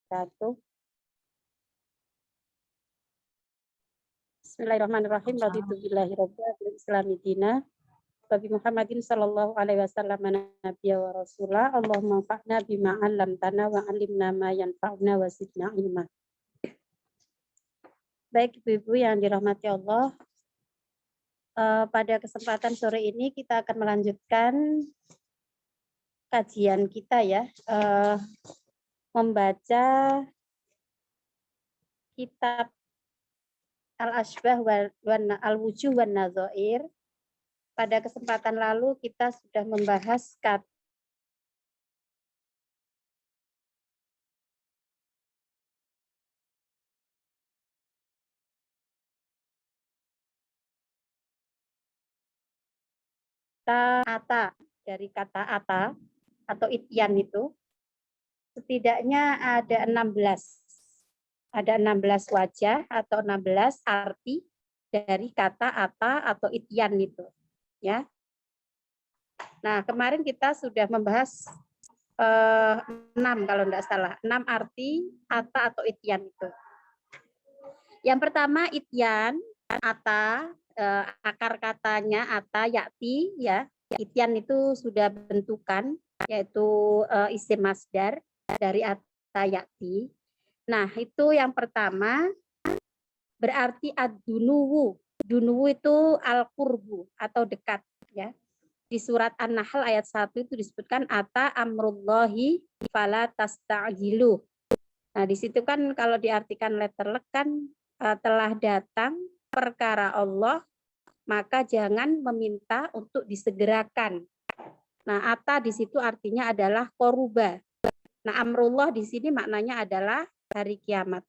wabarakatuh. Bismillahirrahmanirrahim. Raditu billahi rabbil islami dina wa bi Muhammadin sallallahu alaihi wasallam nabiyya wa rasulah. Allahumma anfa'na bima 'allamtana wa 'allimna ma yanfa'una wa zidna ilma. Baik Ibu-ibu yang dirahmati Allah, pada kesempatan sore ini kita akan melanjutkan kajian kita ya, membaca kitab Al-Asbah Al-Wujuh wan Nadzair. Pada kesempatan lalu kita sudah membahas kata ata, dari kata ata atau ityan itu setidaknya ada 16. Ada 16 wajah atau 16 arti dari kata ata atau ityan itu, ya. Nah, kemarin kita sudah membahas 6 kalau tidak salah, 6 arti ata atau ityan itu. Yang pertama ityan, ata, akar katanya ata yakti, ya. Ityan itu sudah bentukan, yaitu isim masdar dari ata yakti. Nah, itu yang pertama berarti ad-dunuwu. Dunuwu itu al-qurbu atau dekat, ya. Di surat An-Nahl ayat 1 itu disebutkan ata amrullahi fala tasta'jilu. Nah, di situ kan kalau diartikan letterlek kan telah datang perkara Allah, maka jangan meminta untuk disegerakan. Nah, ata di situ artinya adalah koruba. Nah, amrullah di sini maknanya adalah hari kiamat.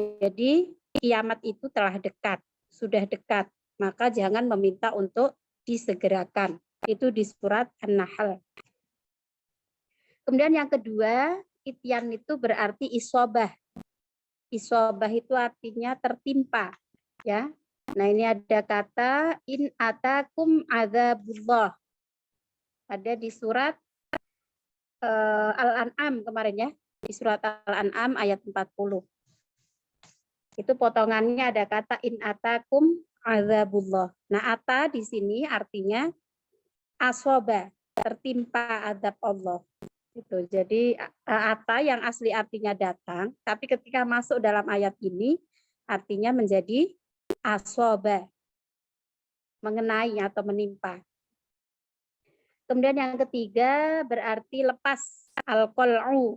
Jadi kiamat itu telah dekat, sudah dekat, maka jangan meminta untuk disegerakan. Itu di surat An-Nahl. Kemudian yang kedua, ityan itu berarti isobah. Isobah itu artinya tertimpa, ya. Nah, ini ada kata in atakum adzabullah. Ada di surat Al-An'am kemarin ya, di surat Al-An'am ayat 40. Itu potongannya ada kata in atakum adzabullah. Nah, ata di sini artinya asoba, tertimpa azab Allah. Itu. Jadi ata yang asli artinya datang, tapi ketika masuk dalam ayat ini artinya menjadi asoba, mengenai atau menimpa. Kemudian yang ketiga berarti lepas, al-qal'u.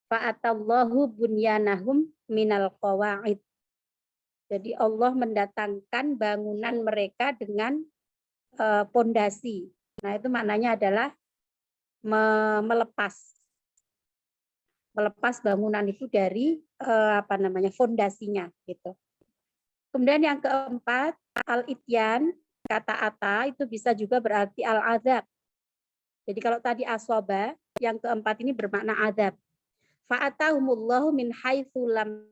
Fa'atallahu bunyanahum minal qawa'id. Jadi Allah mendatangkan bangunan mereka dengan pondasi. Nah, itu maknanya adalah melepas bangunan itu dari fondasinya gitu. Kemudian yang keempat, al-ityan, kata ata itu bisa juga berarti al-azab. Jadi kalau tadi aswaba, yang keempat ini bermakna azab. Fa'atahumullahu min haitsu lam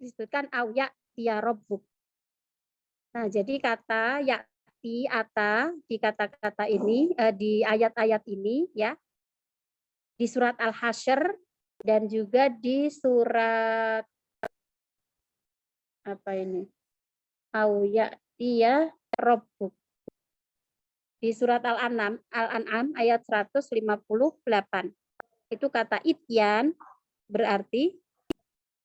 disebutkan awya ya rabbuk. Nah, jadi kata yakti ata di kata-kata ini di ayat-ayat ini ya, di surat Al-Hasyr dan juga di surat apa ini? Awya ya rabbuk. Di surat Al-An'am ayat 158. Itu kata ityan berarti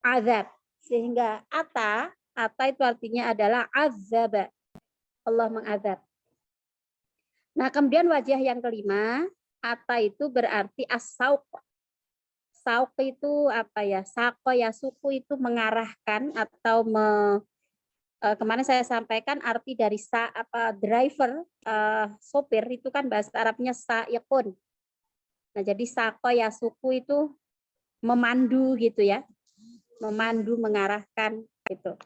azab. Sehingga ata itu artinya adalah azab. Allah mengazab. Nah, kemudian wajah yang kelima, ata itu berarti as-sauq. Sauq itu apa ya? Sako ya suku itu mengarahkan atau kemarin saya sampaikan arti dari driver, sopir itu kan bahasa Arabnya sa'iqun. Nah, jadi sako ya suku itu memandu gitu ya. Memandu, mengarahkan gitu.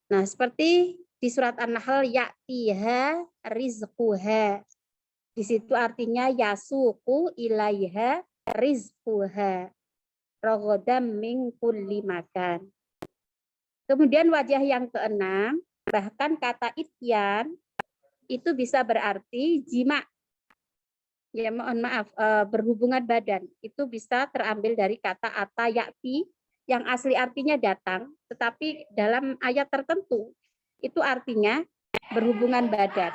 Nah, seperti di surat An-Nahl ya'tiha rizquha. Di situ artinya yasuku ilaiha rizquha. Rogodam min kulli makan. Kemudian wajah yang keenam, bahkan kata ityan itu bisa berarti jima. Ya mohon maaf, berhubungan badan. Itu bisa terambil dari kata ata yakti yang asli artinya datang, tetapi dalam ayat tertentu itu artinya berhubungan badan.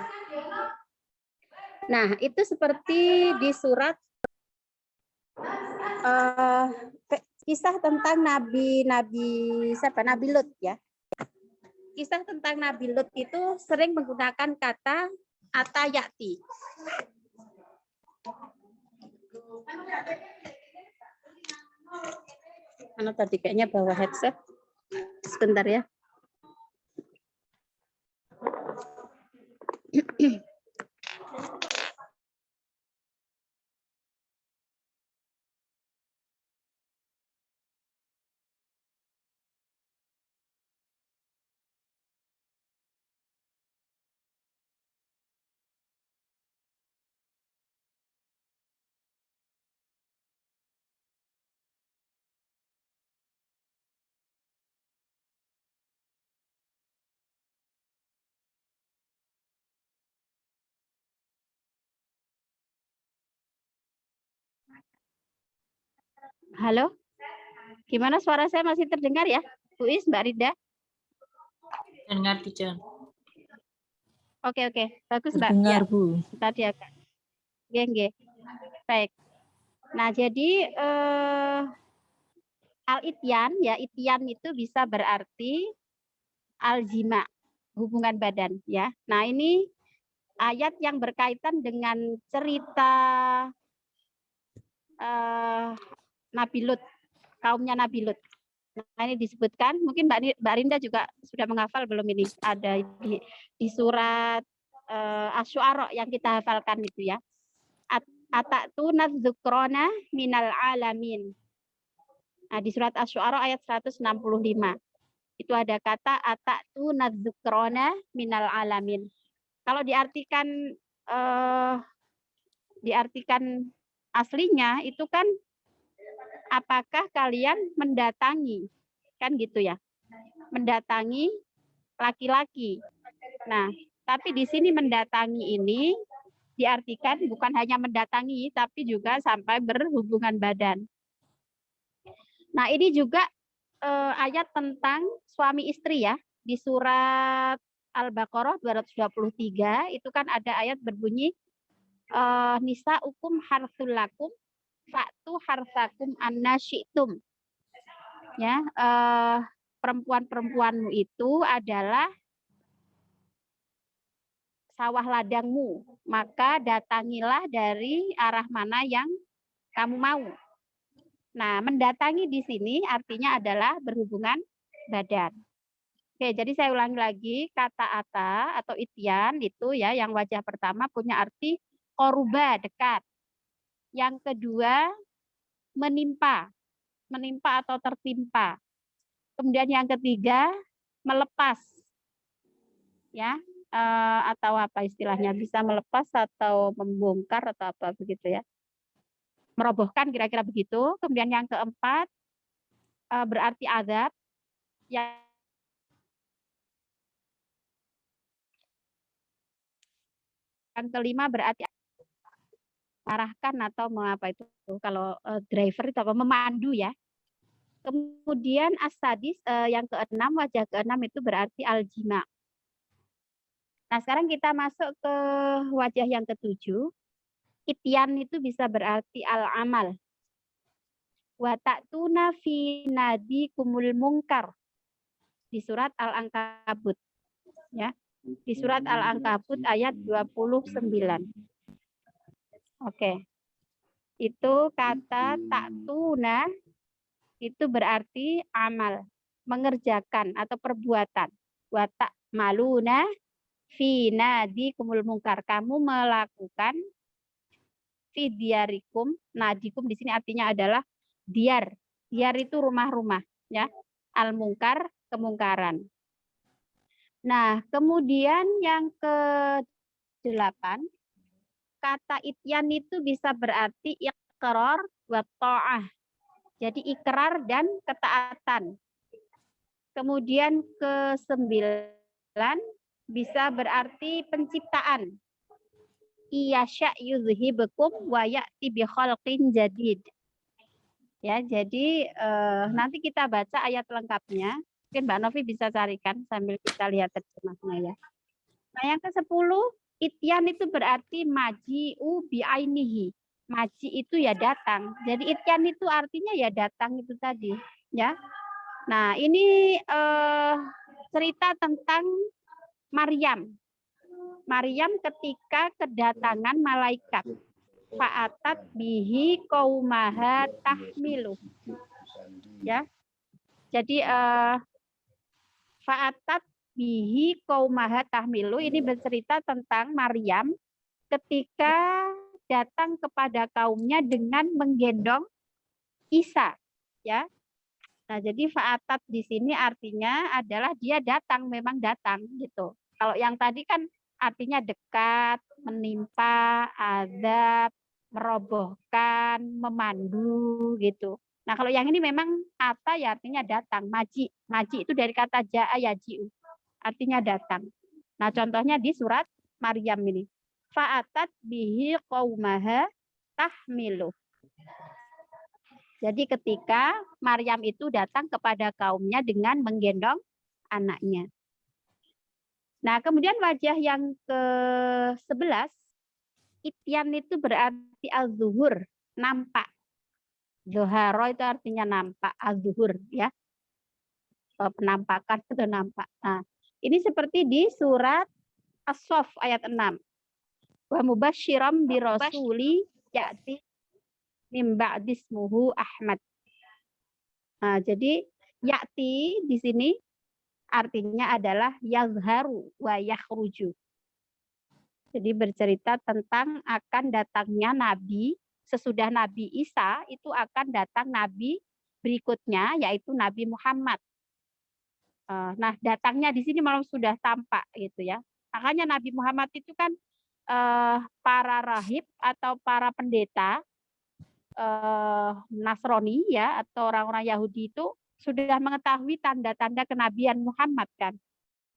Nah, itu seperti di surat kisah tentang Nabi Lut ya. Kisah tentang Nabi Lut itu sering menggunakan kata atayati. Mana tadi kayaknya bawa headset. Sebentar ya. Halo, gimana suara saya masih terdengar ya? Bu Is, Mbak Rida? Dengar, Teacher. Oke, bagus Mbak. Terdengar, Ya, Bu. tadi agak. Nggih. Baik. Nah, jadi al-ityan, ya ityan itu bisa berarti al-jima, hubungan badan ya. Nah, ini ayat yang berkaitan dengan cerita Nabi Lut, kaumnya Nabi Lut. Nah, ini disebutkan, mungkin Mbak Rinda juga sudah menghafal belum ini? Ada di surat Asy-Syu'ara yang kita hafalkan itu ya. Atatuna dzukrona minal alamin. Nah, di surat Asy-Syu'ara ayat 165. Itu ada kata atatuna dzukrona minal alamin. Kalau diartikan aslinya itu kan apakah kalian mendatangi, kan gitu ya, mendatangi laki-laki. Nah, tapi di sini mendatangi ini diartikan bukan hanya mendatangi, tapi juga sampai berhubungan badan. Nah, ini juga ayat tentang suami istri ya, di surat Al-Baqarah 223 itu kan ada ayat berbunyi nisa ukum harsul lakum fa'tu harsakum anna syi'tum. Ya, perempuan-perempuanmu itu adalah sawah ladangmu, maka datangilah dari arah mana yang kamu mau. Nah, mendatangi di sini artinya adalah berhubungan badan. Oke, jadi saya ulangi lagi, kata ata atau ityan itu ya, yang wajah pertama punya arti koruba, dekat. Yang kedua, menimpa atau tertimpa. Kemudian yang ketiga, melepas. Ya, atau apa istilahnya, bisa melepas atau membongkar atau apa begitu ya. Merobohkan kira-kira begitu. Kemudian yang keempat, berarti azab. Yang kelima berarti arahkan atau mengapa itu kalau driver itu apa memandu ya. Kemudian as-sadis yang keenam, wajah keenam itu berarti al-jima. Nah, sekarang kita masuk ke wajah yang ketujuh. Ityan itu bisa berarti al-amal. Wa ta'tuna fi nadikumul munkar. Di surat Al-Ankabut. Ya. Di surat Al-Ankabut ayat 29. Oke. Itu kata ta'tuna itu berarti amal, mengerjakan atau perbuatan. Wa ta'maluna fi nadikumul munkar. Kamu melakukan fi diarikum. Nadikum di sini artinya adalah diar. Diar itu rumah-rumah ya. Al-munkar, kemungkaran. Nah, kemudian yang ke-8, kata ityan itu bisa berarti iqrar wa ta'ah. Jadi ikrar dan ketaatan. Kemudian ke-9 bisa berarti penciptaan. Iyasya yuzhibukum wa ya'ti bi khalqin jadid. Ya, jadi nanti kita baca ayat lengkapnya. Mungkin Mbak Novi bisa carikan sambil kita lihat terjemahnya ya. Nah, yang ke-10, ityan itu berarti maji'u bi'ainihi. Maji itu ya datang. Jadi ityan itu artinya ya datang itu tadi, ya. Nah, ini cerita tentang Maryam. Maryam ketika kedatangan malaikat. Fa'atat bihi qaumaha tahmilu. Ya. Jadi fa'atat bihi qaumaha tahmilu ini bercerita tentang Maryam ketika datang kepada kaumnya dengan menggendong Isa, ya. Nah, jadi fa'atat di sini artinya adalah dia datang, memang datang gitu. Kalau yang tadi kan artinya dekat, menimpa, azab, merobohkan, memandu gitu. Nah, kalau yang ini memang ata ya artinya datang, maji. Maji itu dari kata ja'a yaji'u, artinya datang. Nah, contohnya di surat Maryam ini. Fa'atat bihi qaumaha tahmilu. Jadi ketika Maryam itu datang kepada kaumnya dengan menggendong anaknya. Nah, kemudian wajah yang ke-11, ityan itu berarti az-zuhur, nampak. Zuhara itu artinya nampak, az-zuhur ya. Penampakan atau nampak. Nah, ini seperti di surat As-Saff ayat 6. Wa mubasysyiram bi rasuli ya'ti mim ba'dismuhu Ahmad. Nah, jadi ya'ti di sini artinya adalah yazharu wa yakhruju. Jadi bercerita tentang akan datangnya nabi sesudah Nabi Isa itu akan datang nabi berikutnya yaitu Nabi Muhammad. Nah, datangnya di sini malah sudah tampak gitu ya. Makanya Nabi Muhammad itu kan para rahib atau para pendeta Nasrani ya atau orang-orang Yahudi itu sudah mengetahui tanda-tanda kenabian Muhammad kan,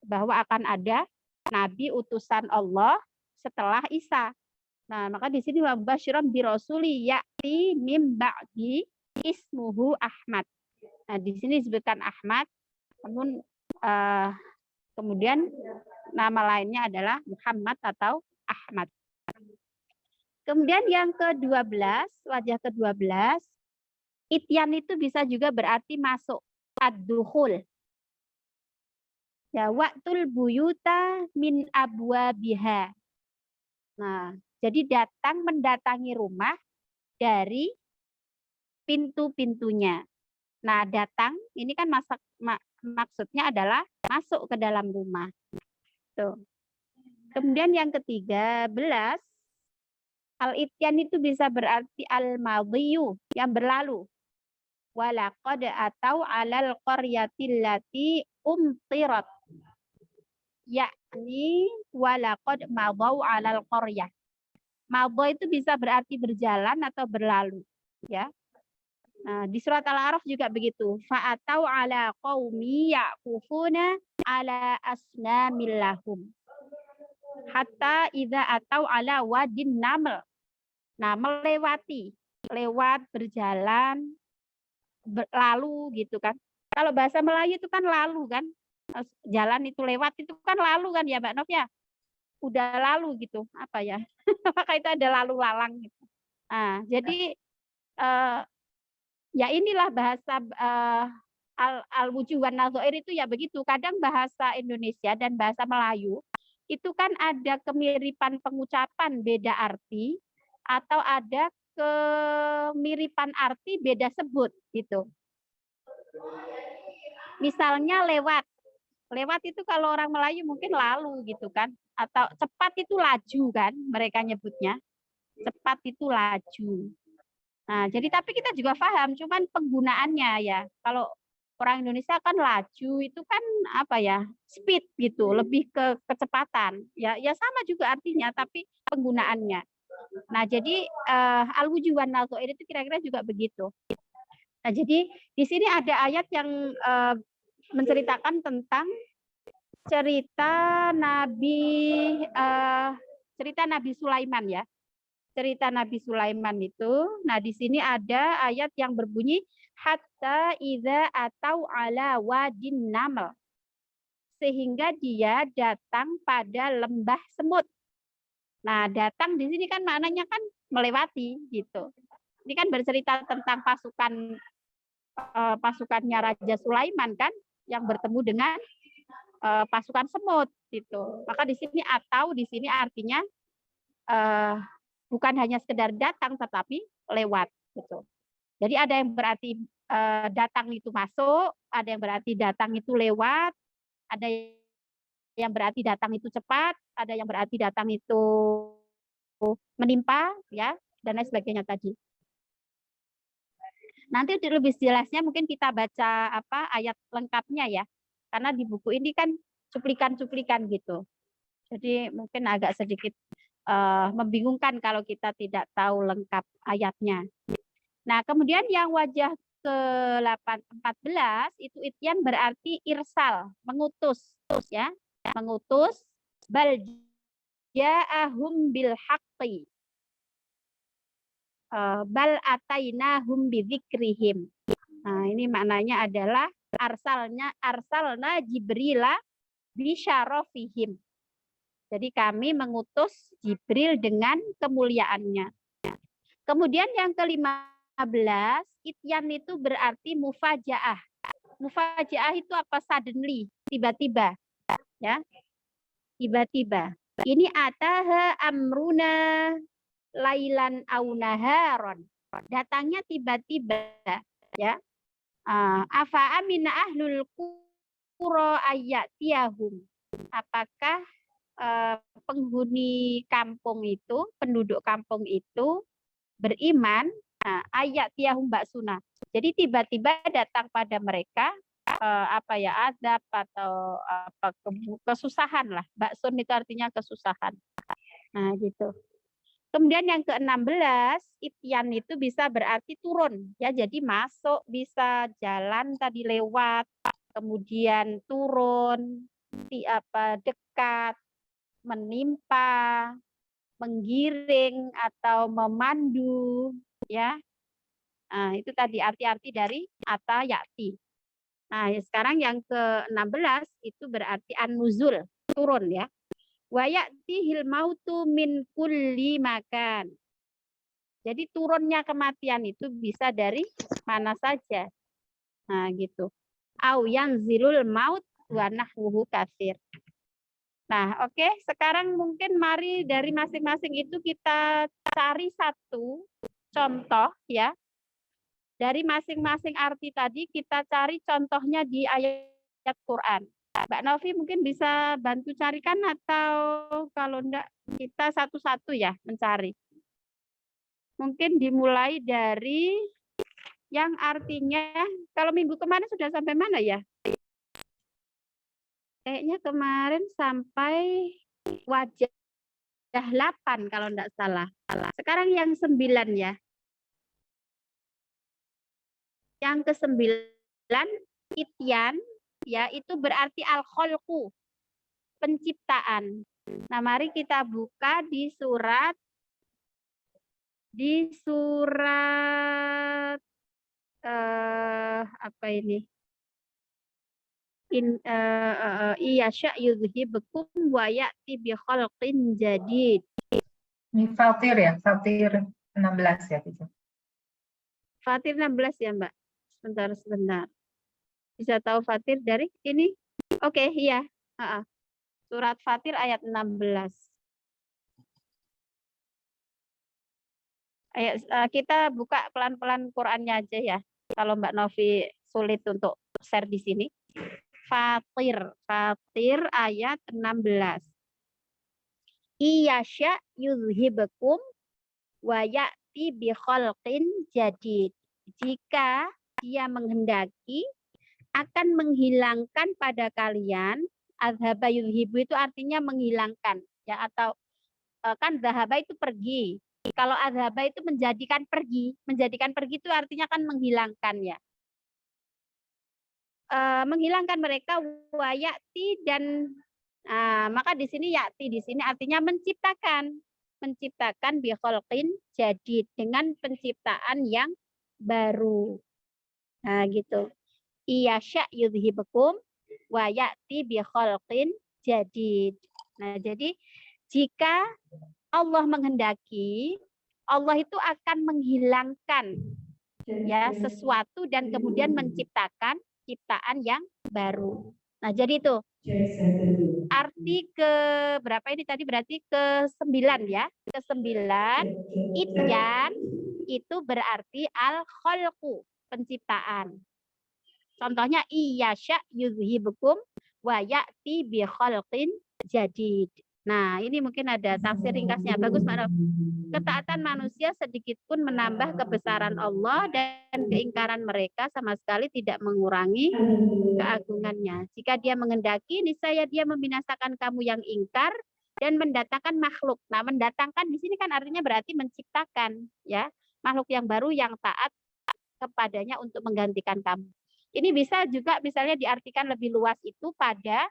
bahwa akan ada nabi utusan Allah setelah Isa. Nah, maka di sini wa basyiran bi rasuli ya'ti mim ba'di ismuhu Ahmad. Nah, di sini disebutkan Ahmad, namun kemudian nama lainnya adalah Muhammad atau Ahmad. Kemudian yang ke-12, wajah ke-12, ityan itu bisa juga berarti masuk, ad-dukhul. Ya, waqtul buyuta min abwabiha. Nah, jadi datang mendatangi rumah dari pintu-pintunya. Nah, datang ini kan maksudnya adalah masuk ke dalam rumah. Tuh. Kemudian yang ke-13, al-ityan itu bisa berarti al-madhiyu, yang berlalu. Walaqad atau alal qaryatil lati umtirat. Yakni walaqad madau alal qaryah. Madau itu bisa berarti berjalan atau berlalu, ya. Nah, di surat Al-A'raf juga begitu. Fa'atau ala qaumi ya'kufuna ala asnamil lahum. Hatta idza atau ala wadin naml. Nah, melewati, lewat, berjalan, lalu gitu kan. Kalau bahasa Melayu itu kan lalu kan. Jalan itu lewat itu kan lalu kan ya Mbak Nov ya. Udah lalu gitu. Apa ya? Maka itu ada lalu lalang gitu. Nah, jadi ya inilah bahasa al-wujuh wan nadhair itu ya begitu. Kadang bahasa Indonesia dan bahasa Melayu itu kan ada kemiripan pengucapan beda arti atau ada kemiripan arti beda sebut gitu. Misalnya lewat. Lewat itu kalau orang Melayu mungkin lalu gitu kan. Atau cepat itu laju kan mereka nyebutnya. Cepat itu laju. Nah, jadi tapi kita juga paham cuman penggunaannya ya. Kalau orang Indonesia kan laju itu kan apa ya? Speed gitu, lebih ke kecepatan. Ya sama juga artinya tapi penggunaannya. Nah, jadi al-wujuh wan nadhair itu kira-kira juga begitu. Nah, jadi di sini ada ayat yang menceritakan tentang cerita Nabi Sulaiman ya. Cerita Nabi Sulaiman itu. Nah, di sini ada ayat yang berbunyi hatta idza atau ala wadin naml. Sehingga dia datang pada lembah semut. Nah, datang di sini kan maknanya kan melewati gitu. Ini kan bercerita tentang pasukannya Raja Sulaiman kan yang bertemu dengan pasukan semut gitu. Maka di sini atau di sini artinya bukan hanya sekedar datang tetapi lewat gitu. Jadi ada yang berarti datang itu masuk, ada yang berarti datang itu lewat, ada yang berarti datang itu cepat, ada yang berarti datang itu menimpa ya dan lain sebagainya tadi. Nanti lebih jelasnya mungkin kita baca ayat lengkapnya ya. Karena di buku ini kan cuplikan-cuplikan gitu. Jadi mungkin agak sedikit membingungkan kalau kita tidak tahu lengkap ayatnya. Nah, kemudian yang wajah ke-14 itu ityan berarti irsal, mengutus ya, mengutus bal ja'ahum bil haqqi. Bal atainahum bidzikrihim. Nah, ini maknanya adalah arsalna Jibrila bisyarafihim. Jadi kami mengutus Jibril dengan kemuliaannya. Kemudian yang ke-15, ityan itu berarti mufajaah. Mufajaah itu apa? Suddenly, tiba-tiba. Ya. Tiba-tiba. Ini ataha amruna lailan au naharon. Datangnya tiba-tiba, ya. Afa amina ahlul qura ayatiyahum. Apakah penghuni kampung itu, penduduk kampung itu beriman ayat tiyahum baksuna. Jadi tiba-tiba datang pada mereka azab atau kesusahan lah. Baksun itu artinya kesusahan. Nah, gitu. Kemudian yang ke-16, ityan itu bisa berarti turun ya. Jadi masuk bisa jalan tadi lewat, kemudian turun, dekat, menimpa, menggiring atau memandu ya. Nah, itu tadi arti-arti dari ata yati. Nah, sekarang yang ke-16 itu berarti an-nuzul, turun ya. Wa ya'tihil mautu min kulli makan. Jadi turunnya kematian itu bisa dari mana saja. Nah, gitu. Au yanzilul maut wa nahwuhu katsir. Nah, oke. Sekarang mungkin mari dari masing-masing itu kita cari satu contoh ya. Dari masing-masing arti tadi kita cari contohnya di ayat Quran. Mbak Novi mungkin bisa bantu carikan atau kalau enggak kita satu-satu ya mencari. Mungkin dimulai dari yang artinya kalau minggu kemarin sudah sampai mana ya? Kayaknya kemarin sampai wajah 8 kalau enggak salah. Sekarang yang 9 ya. Yang ke-9 ityan ya itu berarti al-khalqu, penciptaan. Nah, mari kita buka di surat apa ini? Iyasya yuzhibukum wa ya'ti bi khalqin jadid. Ini Fatir ya, Fatir 16 ya, Teacher. Fatir 16 ya, Mbak. Sebentar. Bisa tahu Fatir dari ini? Oke, iya. Surat Fatir ayat 16. Ayo, kita buka pelan-pelan Qur'annya aja ya. Kalau Mbak Novi sulit untuk share di sini. Fatir ayat 16. Iyasya yuzhibukum wa ya'ti bi khalqin jadid. Jika dia menghendaki akan menghilangkan pada kalian, azhaba yuzhibu itu artinya menghilangkan ya, atau kan zahaba itu pergi. Kalau adzhaba itu menjadikan pergi. Menjadikan pergi itu artinya kan menghilangkan ya. Menghilangkan mereka wayati dan maka di sini yati di sini artinya menciptakan bi khalqin jadid dengan penciptaan yang baru. Nah, gitu. Iyasya yudhibukum wa ya'ti bi khalqin jadid. Nah, jadi jika Allah menghendaki, Allah itu akan menghilangkan ya sesuatu dan kemudian menciptakan ciptaan yang baru. Nah, jadi itu arti ke berapa ini tadi berarti ke-9 ya. Ke-9 ityan itu berarti al-khalqu, penciptaan. Contohnya iyasya yuzhibukum wa ya'ti bi khalqin jadid. Nah, ini mungkin ada tafsir ringkasnya. Bagus, Pak Rob. Ketaatan manusia sedikit pun menambah kebesaran Allah dan keingkaran mereka sama sekali tidak mengurangi keagungannya. Jika dia mengendaki, niscaya dia membinasakan kamu yang ingkar dan mendatangkan makhluk. Nah, mendatangkan di sini kan artinya berarti menciptakan ya makhluk yang baru yang taat kepadanya untuk menggantikan kamu. Ini bisa juga misalnya diartikan lebih luas itu pada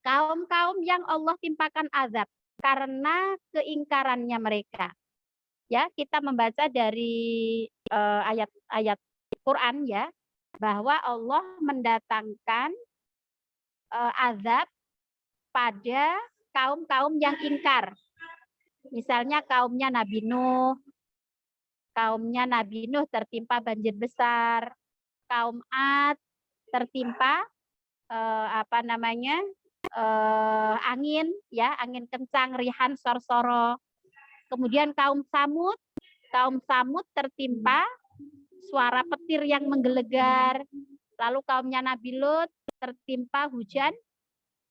kaum-kaum yang Allah timpakan azab karena keingkarannya mereka. Ya, kita membaca dari ayat-ayat Quran ya, bahwa Allah mendatangkan azab pada kaum-kaum yang ingkar. Misalnya kaumnya Nabi Nuh tertimpa banjir besar, kaum Ad tertimpa angin ya, angin kencang, rihan sorsoro. Kemudian kaum Samud tertimpa suara petir yang menggelegar. Lalu kaumnya Nabi Lut tertimpa hujan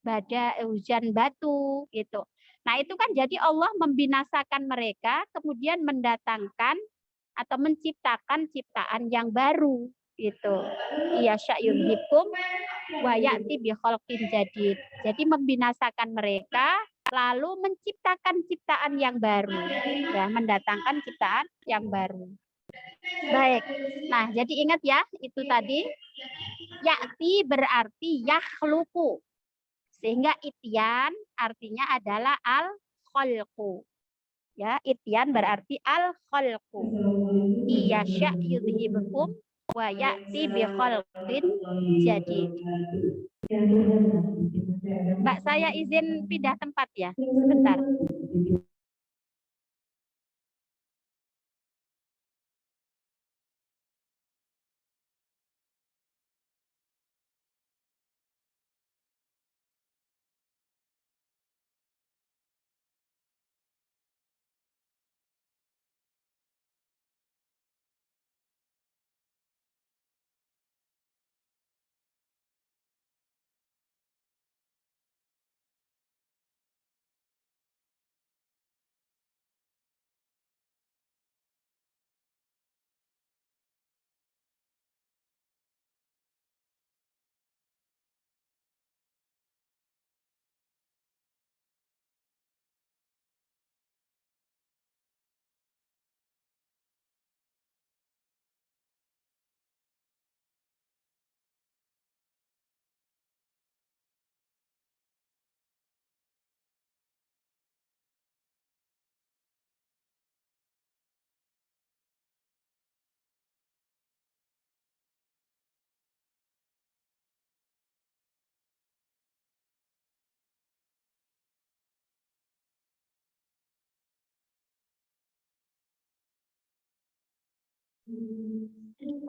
batu gitu. Nah, itu kan jadi Allah membinasakan mereka kemudian mendatangkan atau menciptakan ciptaan yang baru gitu. Iya sya'yudhikum wa ya'ti bi khalqin jadid. Jadi membinasakan mereka lalu menciptakan ciptaan yang baru. Ya, mendatangkan ciptaan yang baru. Baik. Nah, jadi ingat ya, itu tadi ya'ti berarti yakhluqu. Sehingga ityan artinya adalah al-khalqu. Ya, ityan berarti al-khalqu. Iyasya yudhibukum wa ya'ti bi khalqin jadid. Mbak, saya izin pindah tempat ya, sebentar.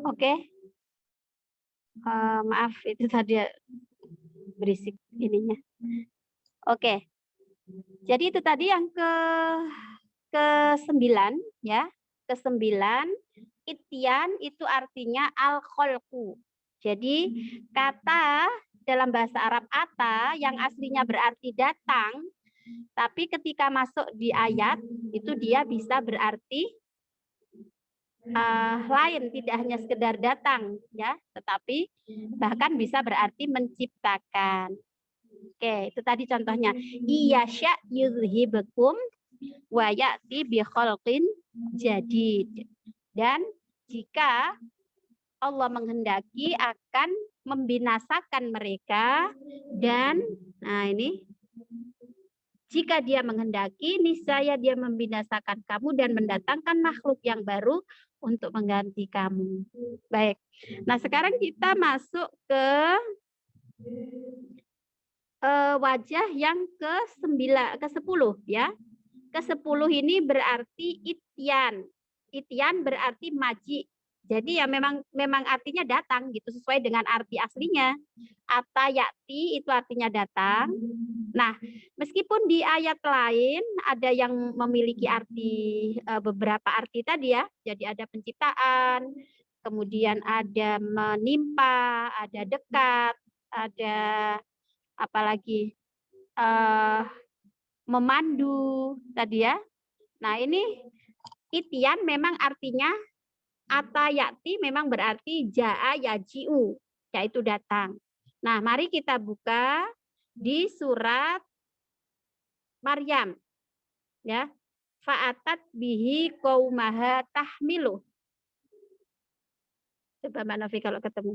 Oke. Maaf, itu tadi berisik ininya. Oke. Jadi itu tadi yang ke-9 ya. Ke-9 ityan itu artinya al-khalqu. Jadi kata dalam bahasa Arab ata yang aslinya berarti datang, tapi ketika masuk di ayat itu dia bisa berarti lain, tidak hanya sekedar datang ya, tetapi bahkan bisa berarti menciptakan. Oke, itu tadi contohnya. Iyasya yuzhibukum wa ya'ti bi khalqin jadid. Dan jika Allah menghendaki akan membinasakan mereka dan jika dia menghendaki niscaya dia membinasakan kamu dan mendatangkan makhluk yang baru untuk mengganti kamu. Baik. Nah, sekarang kita masuk ke wajah yang ke-10 ya. Ke-10 ini berarti ityan. Ityan berarti maji. Jadi ya memang artinya datang gitu sesuai dengan arti aslinya. Atayati itu artinya datang. Nah, meskipun di ayat lain ada yang memiliki arti beberapa arti tadi ya. Jadi ada penciptaan, kemudian ada menimpa, ada dekat, ada apalagi memandu tadi ya. Nah, ini ityan memang artinya atayati memang berarti jaa yaji'u, yaitu datang. Nah, mari kita buka di surat Maryam. Ya. Fa'atat bihi qaumaha tahmilu. Coba Mbak Novi kalau ketemu.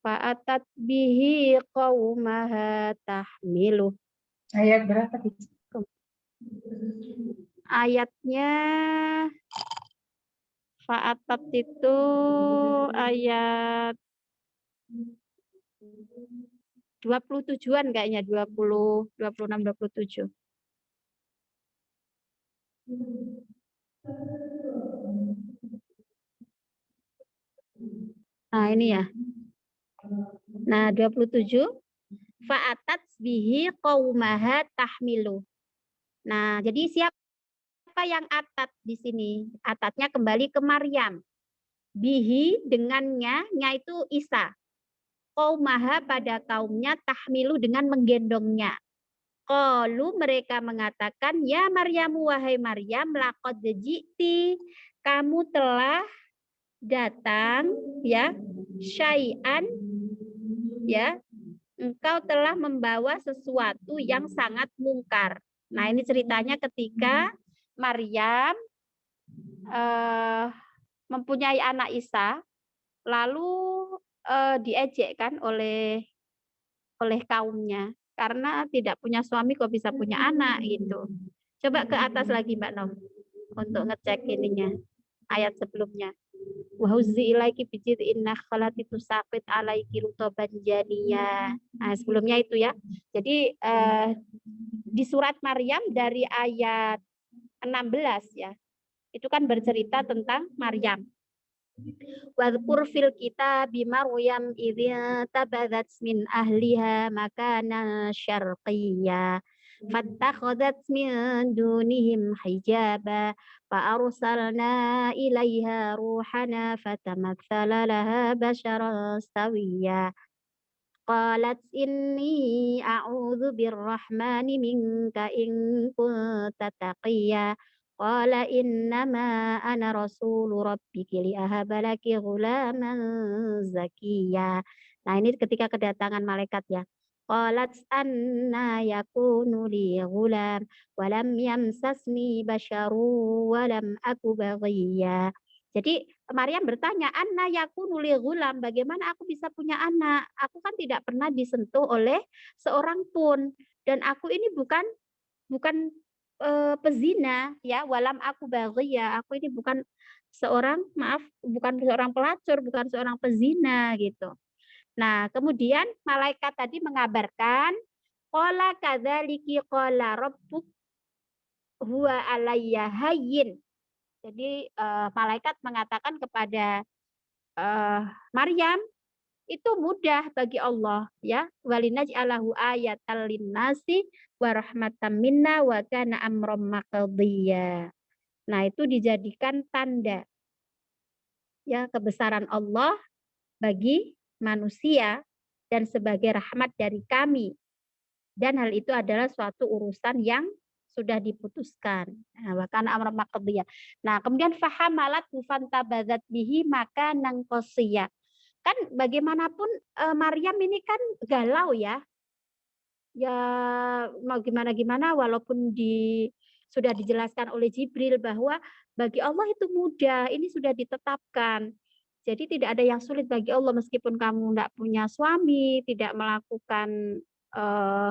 Fa'atat bihi qaumaha tahmilu. Ayat berapa, Teacher? Ayatnya Fa'atat itu ayat 27-an kayaknya, 20, 26, 27. Nah, ini ya. Nah, 27. Fa'atat bihi qaumaha tahmilu. Nah, jadi siapa yang atat di sini? Atatnya kembali ke Maryam. Bihi dengannya, nya itu Isa. Qaumaha pada kaumnya tahmilu dengan menggendongnya. Qalu mereka mengatakan, ya Maryam, wahai Maryam, laqad ji'ti, kamu telah datang ya, syai'an ya, engkau telah membawa sesuatu yang sangat mungkar. Nah, ini ceritanya ketika Maryam mempunyai anak Isa, lalu diejekkan oleh kaumnya karena tidak punya suami kok bisa punya anak gitu. Coba ke atas lagi Mbak Nom untuk ngecek ininya ayat sebelumnya. Wa huzzi ilaiki bijid'in nakhlati tusaqit alaiki rutaban janiyya. Nah, sebelumnya itu ya. Jadi di surat Maryam dari ayat 16 ya. Itu kan bercerita tentang Maryam. Wadhkur fil kitabi Maryam idza tabadat min ahliha makana syarqiyya fattakhadhat min dunihim hijaba fa arsalna ilaiha ruhana fatamatsala laha basharan sawiyya qalat inni a'udzu birrahmani minka in kunta taqiyya qala innama ana rasulu rabbiki liahaba laki ghulaman zakiyya. Nah, ini ketika kedatangan malaikat ya. Qalat anna yakunu li ghulam wa lam yamsasni basharu wa lam aku baghiyya. Jadi Maryam bertanya, anna yakunu li ghulam, bagaimana aku bisa punya anak? Aku kan tidak pernah disentuh oleh seorang pun dan aku ini bukan pezina ya, walam aku baghiyya, aku ini bukan bukan seorang pelacur, bukan seorang pezina gitu. Nah, kemudian malaikat tadi mengabarkan qala kadzaliki qala rabbuk huwa alayya hayyin. Jadi malaikat mengatakan kepada Maryam, itu mudah bagi Allah ya, walinaj'alahu ayatal linnasi wa rahmatan minna wa kana amran maqdiyya. Nah, itu dijadikan tanda ya kebesaran Allah bagi manusia dan sebagai rahmat dari kami. Dan hal itu adalah suatu urusan yang sudah diputuskan. Nah, wa kana amran maqdiyya. Nah, kemudian fahamalat fantabadzat bihi maka nangqosiyya. Kan bagaimanapun Maryam ini kan galau ya. ya mau gimana-gimana walaupun sudah dijelaskan oleh Jibril bahwa bagi Allah itu mudah, ini sudah ditetapkan. Jadi tidak ada yang sulit bagi Allah meskipun kamu tidak punya suami, tidak melakukan eh,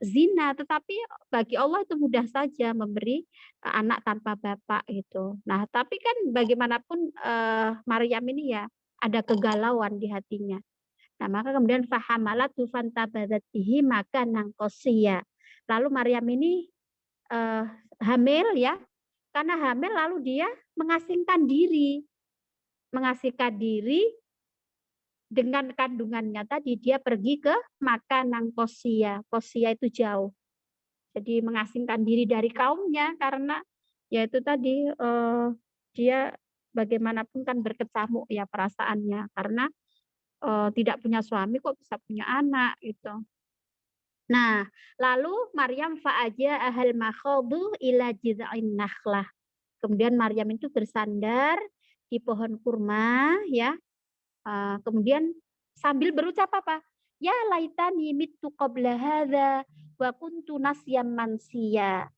zina, tetapi bagi Allah itu mudah saja memberi anak tanpa bapak gitu. Nah, tapi kan bagaimanapun Maryam ini ya ada kegalauan di hatinya. Nah, maka kemudian fahamalatu fantabadat bihi maka nangkosia. Lalu Maryam ini eh, hamil ya, karena hamil lalu dia mengasingkan diri, mengasingkan diri dengan kandungannya tadi dia pergi ke Makkah Kosia. Kosia itu jauh. Jadi mengasingkan diri dari kaumnya karena ya itu tadi dia bagaimanapun kan berkecamuk ya perasaannya karena tidak punya suami kok bisa punya anak gitu. Nah, lalu Maryam fa'aja ahal makhadu ila jiz'in nakhlah. Kemudian Maryam itu bersandar di pohon kurma ya. Kemudian sambil berucap apa? Ya laitani mittu qabla hadza wa kuntu nasyan mansiya.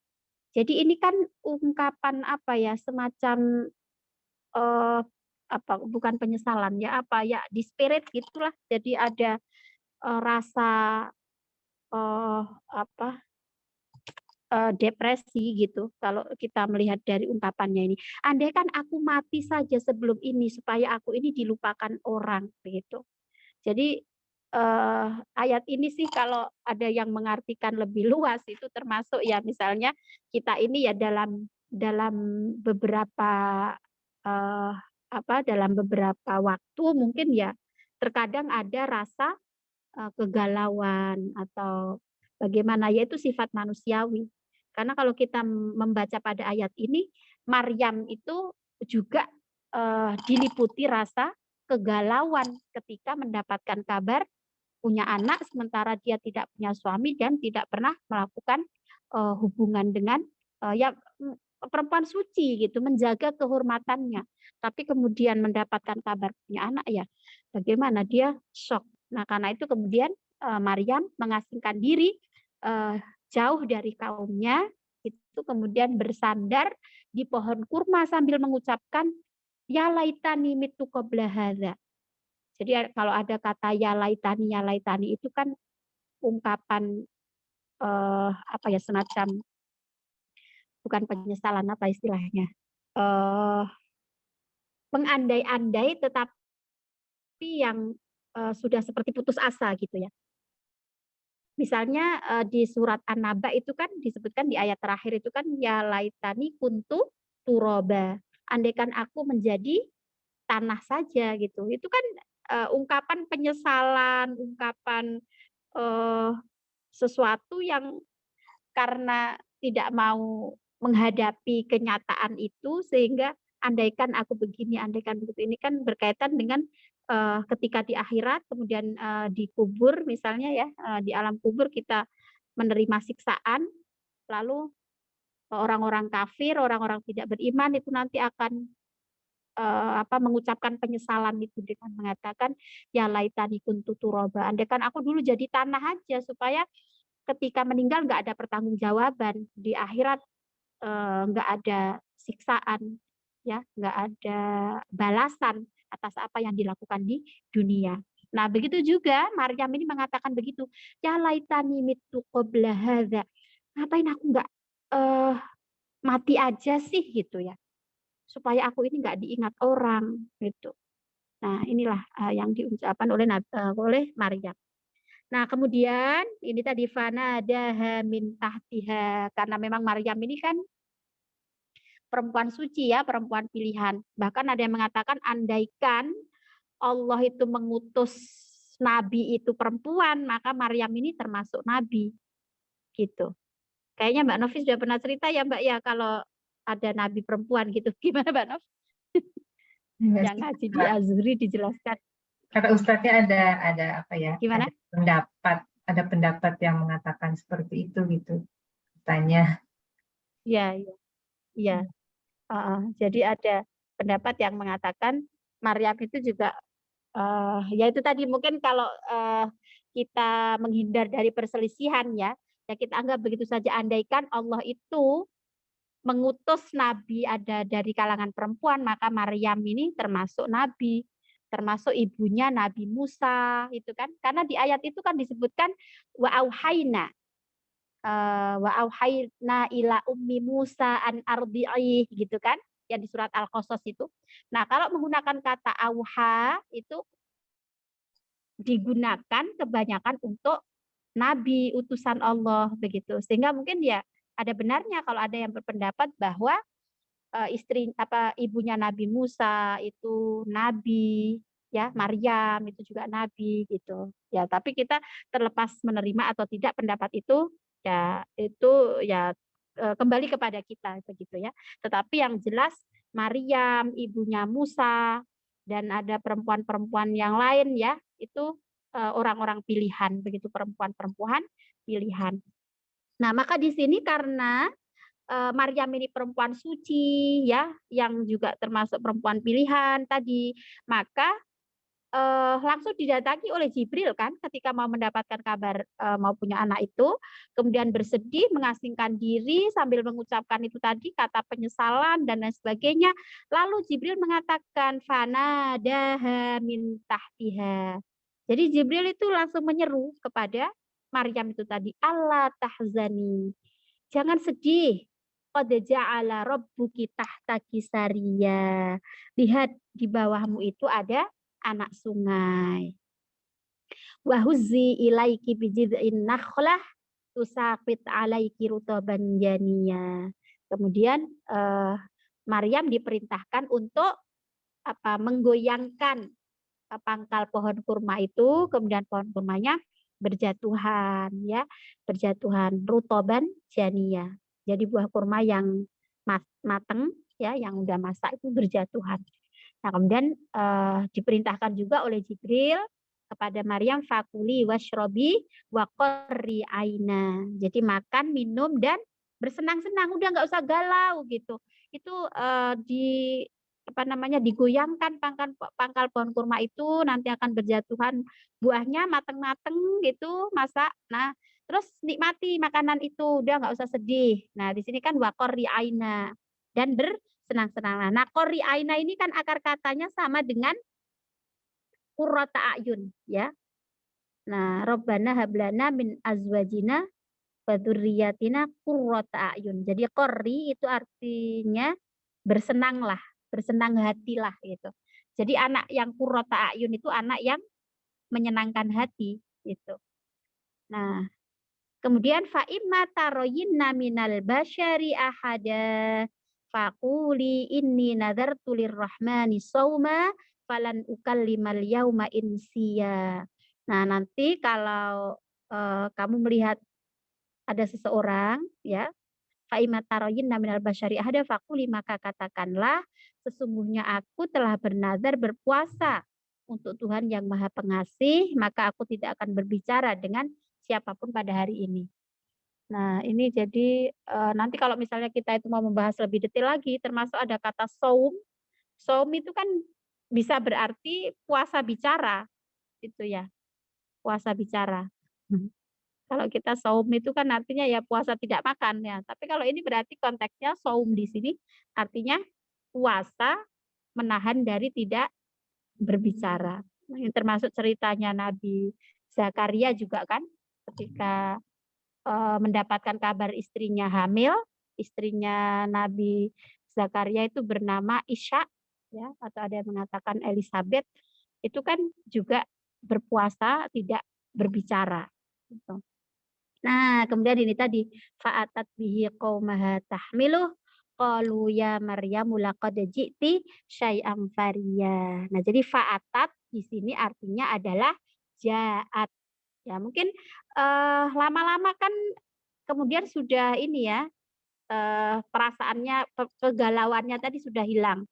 Jadi ini kan ungkapan apa ya semacam eh, apa bukan penyesalan ya apa ya di spirit gitulah. Jadi ada rasa apa depresi gitu kalau kita melihat dari ungkapannya ini. Andai kan aku mati saja sebelum ini supaya aku ini dilupakan orang begitu. Jadi ayat ini sih kalau ada yang mengartikan lebih luas itu termasuk ya misalnya kita ini ya dalam beberapa dalam beberapa waktu mungkin ya terkadang ada rasa kegalauan atau bagaimana yaitu sifat manusiawi. Karena kalau kita membaca pada ayat ini Maryam itu juga diliputi rasa kegalauan ketika mendapatkan kabar punya anak sementara dia tidak punya suami dan tidak pernah melakukan hubungan dengan ya perempuan suci gitu menjaga kehormatannya tapi kemudian mendapatkan kabar punya anak ya bagaimana dia shock. Nah karena itu kemudian Maryam mengasingkan diri jauh dari kaumnya itu kemudian bersandar di pohon kurma sambil mengucapkan ya laitani mitu qabla hadza. Jadi kalau ada kata ya laitani itu kan ungkapan apa ya semacam bukan penyesalan apa istilahnya. Mengandai-andai tetapi yang sudah seperti putus asa gitu ya. Misalnya di surat An-Naba itu kan disebutkan di ayat terakhir itu kan ya laitani kuntu turoba. Andaikan aku menjadi tanah saja gitu. Itu kan ungkapan penyesalan, ungkapan sesuatu yang karena tidak mau menghadapi kenyataan itu sehingga andaikan aku begini, andaikan begitu ini kan berkaitan dengan ketika di akhirat kemudian dikubur misalnya ya di alam kubur kita menerima siksaan lalu orang-orang kafir, orang-orang tidak beriman itu nanti akan mengucapkan penyesalan itu dengan mengatakan ya laitani kuntu turaba. Andaikan aku dulu jadi tanah aja supaya ketika meninggal nggak ada pertanggungjawaban di akhirat nggak ada siksaan ya nggak ada balasan atas apa yang dilakukan di dunia. Nah begitu juga Maryam ini mengatakan begitu ya laitani mitu qabla hadza. Ngapain aku nggak mati aja sih gitu ya supaya aku ini nggak diingat orang gitu. Nah inilah yang diucapkan oleh Maryam. Nah, kemudian ini tadi fana ada min tahtiha karena memang Maryam ini kan perempuan suci ya, perempuan pilihan. Bahkan ada yang mengatakan andaikan Allah itu mengutus nabi itu perempuan, maka Maryam ini termasuk nabi. Gitu. Kayaknya Mbak Novi sudah pernah cerita ya Mbak ya kalau ada nabi perempuan gitu. Gimana Mbak Novi? Yang ngaji di Azuri dijelaskan. Kata Ustadznya ada apa ya? Gimana? Ada pendapat yang mengatakan seperti itu gitu. Tanya. Iya, iya. Iya. Jadi ada pendapat yang mengatakan Maryam itu juga ya itu tadi mungkin kalau kita menghindar dari perselisihan ya kita anggap begitu saja, andaikan Allah itu mengutus nabi ada dari kalangan perempuan, maka Maryam ini termasuk nabi, termasuk ibunya Nabi Musa, itu kan. Karena di ayat itu kan disebutkan wa auhayna ila ummi Musa an ardi'i gitu kan, yang di surat Al-Qasas itu. Nah, kalau menggunakan kata auha itu digunakan kebanyakan untuk nabi utusan Allah begitu. Sehingga mungkin ya ada benarnya kalau ada yang berpendapat bahwa ibunya Nabi Musa itu nabi, ya Maryam itu juga nabi gitu. Ya, tapi kita terlepas menerima atau tidak pendapat itu ya kembali kepada kita begitu ya. Tetapi yang jelas Maryam ibunya Musa dan ada perempuan-perempuan yang lain ya, itu orang-orang pilihan begitu, perempuan-perempuan pilihan. Nah, maka di sini karena Maryam ini perempuan suci ya, yang juga termasuk perempuan pilihan tadi, maka langsung didatangi oleh Jibril kan ketika mau mendapatkan kabar mau punya anak itu, kemudian bersedih, mengasingkan diri sambil mengucapkan itu tadi kata penyesalan dan lain sebagainya. Lalu Jibril mengatakan fanadaha min tahtiha. Jadi Jibril itu langsung menyeru kepada Maryam itu tadi, Allah tahzani. Jangan sedih. Qad ja'ala rabbuki tahtaki sariya. Lihat di bawahmu itu ada anak sungai. Wa huzzi ilaiki bijid'in nakhlah tusaqit alaiki rutaban janiyya. Kemudian Maryam diperintahkan untuk menggoyangkan pangkal pohon kurma itu, kemudian pohon kurmanya berjatuhan ya, berjatuhan rutoban janiyya. Jadi buah kurma yang mateng ya, yang udah masak itu berjatuhan. Nah, kemudian diperintahkan juga oleh Jibril kepada Maryam fakuli washrobi wa qarri aina. Jadi makan, minum dan bersenang-senang, udah nggak usah galau gitu. Itu digoyangkan pangkal pohon kurma itu, nanti akan berjatuhan buahnya mateng-mateng gitu, masak. Nah, terus nikmati makanan itu, udah nggak usah sedih. Nah, di sini kan wa qarri aina dan senang-senang. Nah, qurri aina ini kan akar katanya sama dengan qurrata a'yun ya. Nah, Rabbana hablana min azwajina wa dzurriyyatina qurrata a'yun. Jadi qurri itu artinya bersenanglah, bersenang hatilah gitu. Jadi anak yang qurrata a'yun itu anak yang menyenangkan hati gitu. Nah, kemudian fa imma taroyinna minal basyari ahada faquli inni nadartu lirrahmani shauma falan ukallimal yauma insiya. Nah, nanti kalau kamu melihat ada seseorang ya, fa imma taroyinna minal basyari ahada faquli, maka katakanlah sesungguhnya aku telah bernazar berpuasa untuk Tuhan yang Maha Pengasih, maka aku tidak akan berbicara dengan siapapun pada hari ini. Nah, ini jadi nanti kalau misalnya kita itu mau membahas lebih detail lagi, termasuk ada kata saum. Saum itu kan bisa berarti puasa bicara, gitu ya, puasa bicara. Kalau kita saum itu kan artinya ya puasa tidak makan ya. Tapi kalau ini berarti konteksnya saum di sini artinya puasa menahan dari tidak berbicara. Nah, ini termasuk ceritanya Nabi Zakaria juga kan, ketika mendapatkan kabar istrinya hamil, istrinya Nabi Zakaria itu bernama Isya ya, atau ada yang mengatakan Elizabeth, itu kan juga berpuasa tidak berbicara gitu. Nah, kemudian ini tadi fa'atat bihi qaumaha tahmiluh qalu ya Maryamu laqad ji'ti syai'am fariya. Nah, jadi fa'atat di sini artinya adalah ja'at. Ya, mungkin lama-lama kan kemudian sudah ini ya, perasaannya, kegalauannya tadi sudah hilang.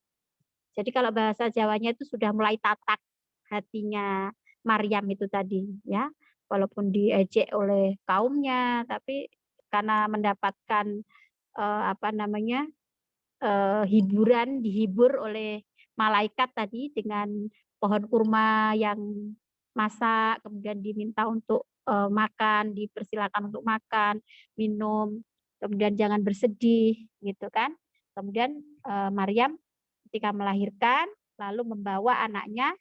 Jadi kalau bahasa Jawanya itu sudah mulai tatak hatinya Maryam itu tadi ya. Walaupun diejek oleh kaumnya, tapi karena mendapatkan hiburan, dihibur oleh malaikat tadi dengan pohon kurma yang masak, kemudian diminta untuk makan, dipersilakan untuk makan, minum, kemudian jangan bersedih, gitu kan. Kemudian Maryam ketika melahirkan, lalu membawa anaknya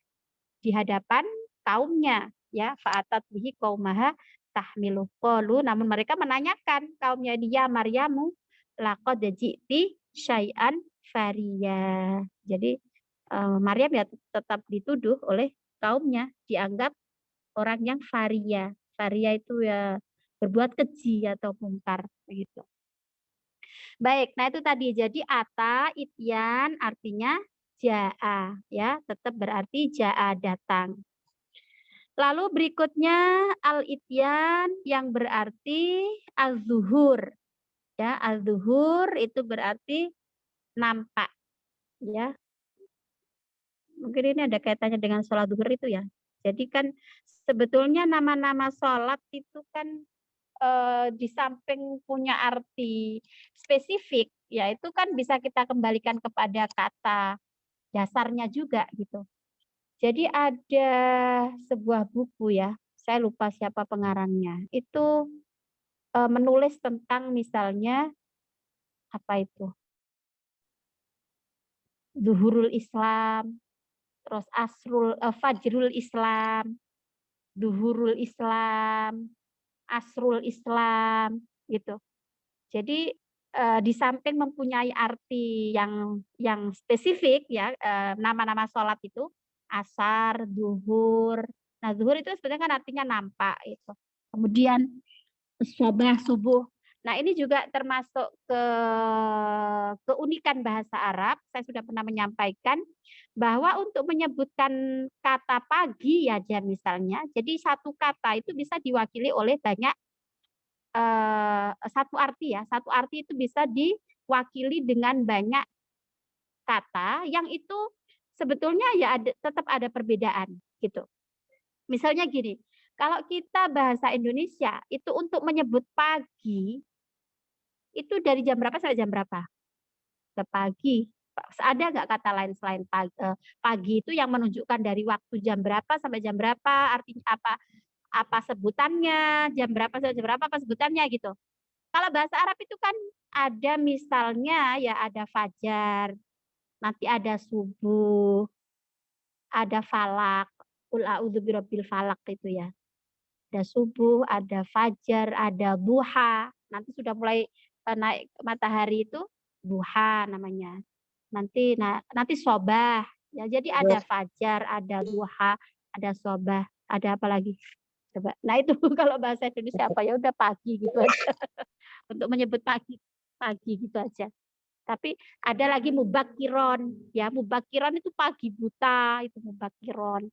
di hadapan kaumnya, ya, fa'atat bihi qaumaha tahmiluh qalu, namun mereka menanyakan kaumnya dia, Maryamu laqad ji'ti syai'an fariya. Jadi Maryam ya tetap dituduh oleh kaumnya, dianggap orang yang faria. Faria itu ya berbuat keji atau mungkar begitu. Baik, nah itu tadi. Jadi ata ityan artinya jaa, ya, tetap berarti jaa datang. Lalu berikutnya al ityan yang berarti az-zuhur. Ya, az-zuhur itu berarti nampak, ya. Mungkin ini ada kaitannya dengan sholat zuhur itu ya. Jadi kan sebetulnya nama-nama sholat itu kan di samping punya arti spesifik, ya itu kan bisa kita kembalikan kepada kata dasarnya juga gitu. Jadi ada sebuah buku ya, saya lupa siapa pengarangnya, itu menulis tentang misalnya apa itu, Zuhurul Islam, terus Fajrul Islam, Duhurul Islam, Asrul Islam, gitu. Jadi di samping mempunyai arti yang spesifik ya, nama-nama sholat itu asar, duhur. Nah, duhur itu sebenarnya kan artinya nampak itu. Kemudian subuh. Nah, ini juga termasuk keunikan bahasa Arab. Saya sudah pernah menyampaikan bahwa untuk menyebutkan kata pagi ya misalnya, jadi satu kata itu bisa diwakili oleh banyak satu arti ya. Satu arti itu bisa diwakili dengan banyak kata yang itu sebetulnya ya tetap ada perbedaan gitu. Misalnya gini, kalau kita bahasa Indonesia itu untuk menyebut pagi itu dari jam berapa sampai jam berapa? Ke pagi. Ada nggak kata lain selain pagi? Pagi itu yang menunjukkan dari waktu jam berapa sampai jam berapa, artinya apa? Apa sebutannya, jam berapa sampai jam berapa, apa sebutannya gitu. Kalau bahasa Arab itu kan ada misalnya ya ada fajar, nanti ada subuh, ada falak, qul a'udzu birabbil falak itu ya. Ada subuh, ada fajar, ada duha. Nanti sudah mulai naik matahari itu duha namanya. Nanti sobah. Ya, jadi ada fajar, ada duha, ada sobah, ada apa lagi? Coba. Nah itu kalau bahasa Indonesia apa ya udah pagi gitu aja. Untuk menyebut pagi gitu aja. Tapi ada lagi mubakiron, ya mubakiron itu pagi buta, itu mubakiron.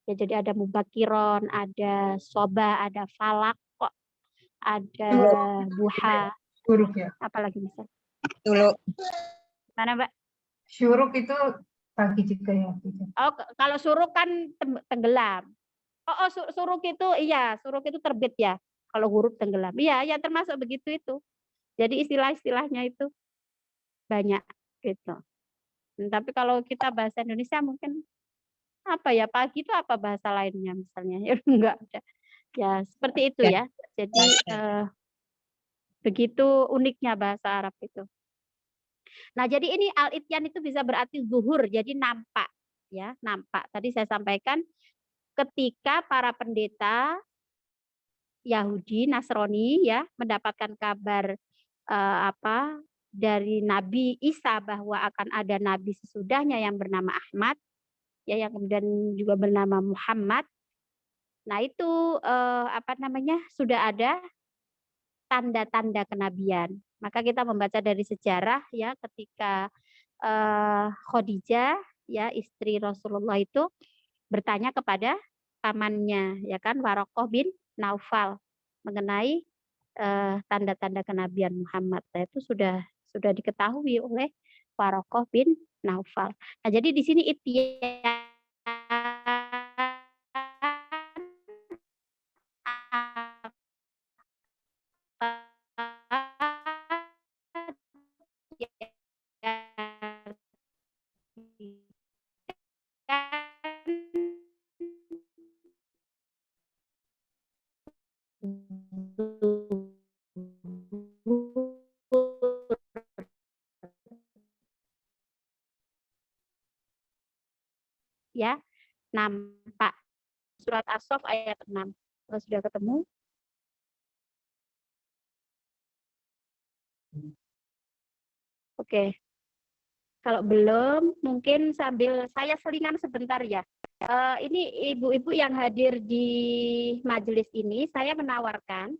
Ya jadi ada mubakiron, ada soba, ada falak kok, ada duha, Syuruk ya. apalagi bisa. Dulu. Mana Mbak? Syuruk itu pagi juga ya. Oh kalau suruk kan tenggelam. Oh suruk itu iya, suruk itu terbit ya. Kalau huruf tenggelam, iya ya termasuk begitu itu. Jadi istilah-istilahnya itu banyak gitu. Tapi kalau kita bahasa Indonesia mungkin apa ya pagi itu apa bahasa lainnya misalnya ya enggak ada. Ya seperti itu ya. Jadi begitu uniknya bahasa Arab itu. Nah jadi ini al-ityan itu bisa berarti zuhur, jadi nampak ya nampak. Tadi saya sampaikan ketika para pendeta Yahudi Nasrani ya mendapatkan kabar dari Nabi Isa bahwa akan ada nabi sesudahnya yang bernama Ahmad ya yang kemudian juga bernama Muhammad. Nah itu sudah ada tanda-tanda kenabian. Maka kita membaca dari sejarah ya ketika Khadijah ya istri Rasulullah itu bertanya kepada pamannya ya kan Warokoh bin Naufal mengenai tanda-tanda kenabian Muhammad. Nah, itu sudah diketahui oleh Warokoh bin Naufal. Nah, jadi di sini ityan nampak. Surat As-Saff ayat 6. Kalau sudah ketemu? Oke. Kalau belum, mungkin sambil saya selingan sebentar ya. Ini ibu-ibu yang hadir di majelis ini, saya menawarkan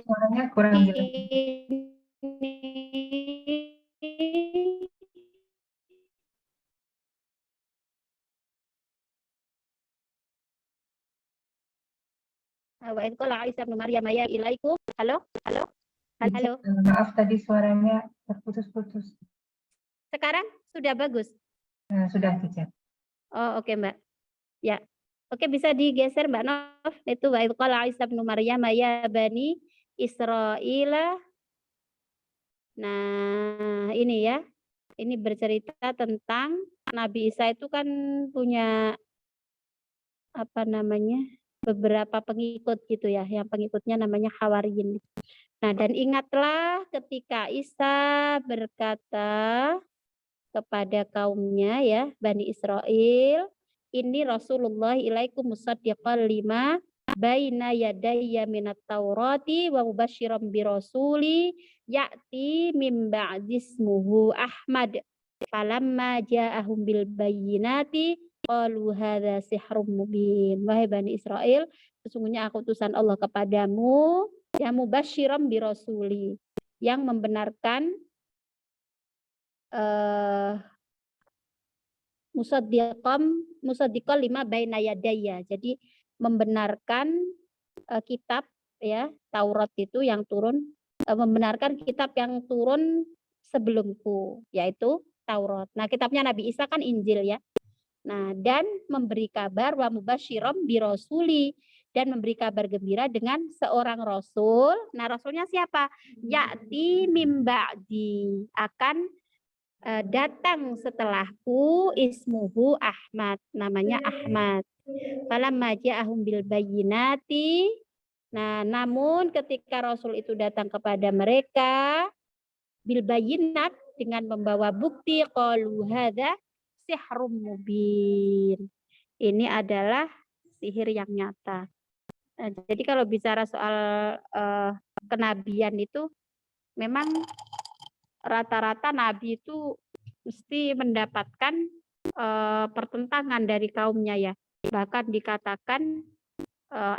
Suaranya kurang jelas. Wa idh qala Isa ibnu Maryam ya ilaikum. Halo? Halo? Halo? Maaf tadi suaranya terputus-putus. Sekarang sudah bagus? Sudah, teacher. Oh, oke, Mbak. Ya. Oke, bisa digeser Mbak Nov. Itu wa idh qala Isa ibnu Maryam ya bani Israila. Nah, ini ya. Ini bercerita tentang Nabi Isa itu kan punya apa namanya? Beberapa pengikut gitu ya. Yang pengikutnya namanya Hawariyin. Nah, dan ingatlah ketika Isa berkata kepada kaumnya ya, Bani Israel, ini Rasulullah ilaikum musaddiqan lima baina yadayya minat taurati wa mubasyiran bi rasuli ya'ti mim ba'dismuhu Ahmad. Falamma ja'ahum bil bayyinati qalu hadza sihrun mubin. Wahai Bani Israel, sesungguhnya aku utusan Allah kepadamu yang mubasyiran bi rasuli, yang membenarkan musaddiqan lima baina yadayya. Jadi membenarkan kitab ya, Taurat itu yang turun, membenarkan kitab yang turun sebelumku, yaitu Taurat. Nah, kitabnya Nabi Isa kan Injil ya. Nah, dan memberi kabar wa mubasyiran bi rasuli, dan memberi kabar gembira dengan seorang rasul. Nah, rasulnya siapa? Ya'ti mim ba'di, akan datang setelahku ismuhu Ahmad, namanya Ahmad. Falamma ja'ahum bil bayyinati. Nah, namun ketika Rasul itu datang kepada mereka bil bayyinat, dengan membawa bukti, qalu hadza sihrun mubin. Ini adalah sihir yang nyata. Nah, jadi kalau bicara soal kenabian itu memang rata-rata nabi itu mesti mendapatkan pertentangan dari kaumnya ya. Bahkan dikatakan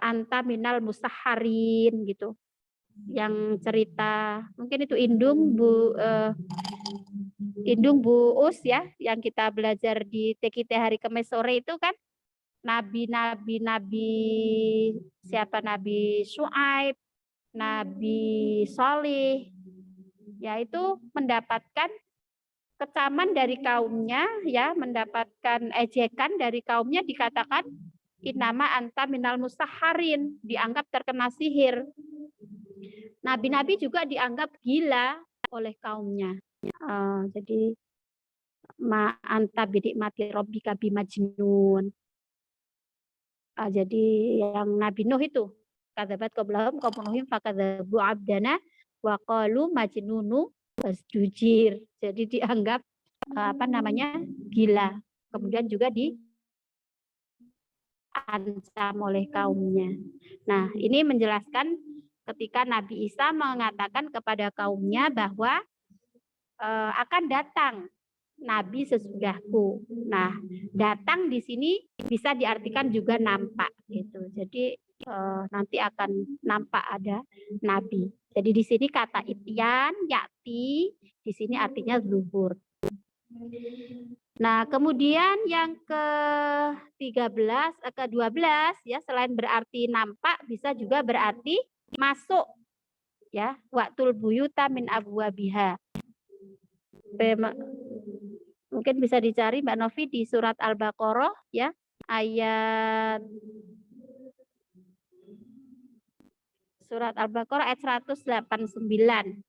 anta minal musaharin gitu. Yang cerita mungkin itu Indung Bu Us ya, yang kita belajar di TKT hari Kamis sore itu kan nabi siapa, Nabi Syuaib, Nabi Solih, yaitu mendapatkan kecaman dari kaumnya ya, mendapatkan ejekan dari kaumnya, dikatakan innama anta minal musaharin, dianggap terkena sihir. Nabi-nabi juga dianggap gila oleh kaumnya. Jadi ma anta bidik mati robbika bimajnun. Jadi yang Nabi Nuh itu kadzabat qablahum qaum Nuhin fakadzabu abdana wa qalu majnunu wasdujir. Jadi dianggap apa namanya, gila. Kemudian juga diancam oleh kaumnya. Nah, ini menjelaskan ketika Nabi Isa mengatakan kepada kaumnya bahwa akan datang nabi sesudahku. Nah, datang di sini bisa diartikan juga nampak gitu. Jadi nanti akan nampak ada nabi. Jadi di sini kata ityan, yakti, di sini artinya zuhur. Nah, kemudian yang ke-13, ke-12 ya, selain berarti nampak bisa juga berarti masuk ya, waktul buyuta min abwabiha. Mungkin bisa dicari Mbak Novi di surat Al-Baqarah ya, ayat surat Al-Baqarah ayat 189.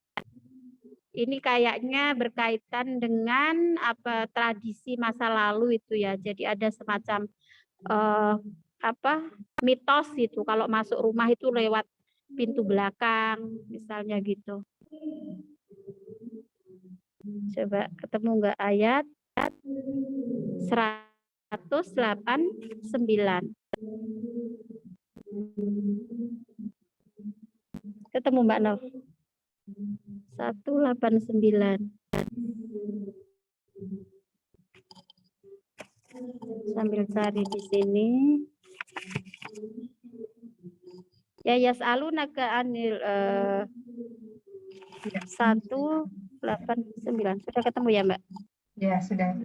Ini kayaknya berkaitan dengan apa tradisi masa lalu itu ya. Jadi ada semacam mitos itu kalau masuk rumah itu lewat pintu belakang misalnya gitu. Coba ketemu nggak ayat 189. Ketemu Mbak Nov. 189. Sambil cari di sini. Ya yas'alunaka anil 189. Sudah ketemu ya, Mbak? Ya, sudah.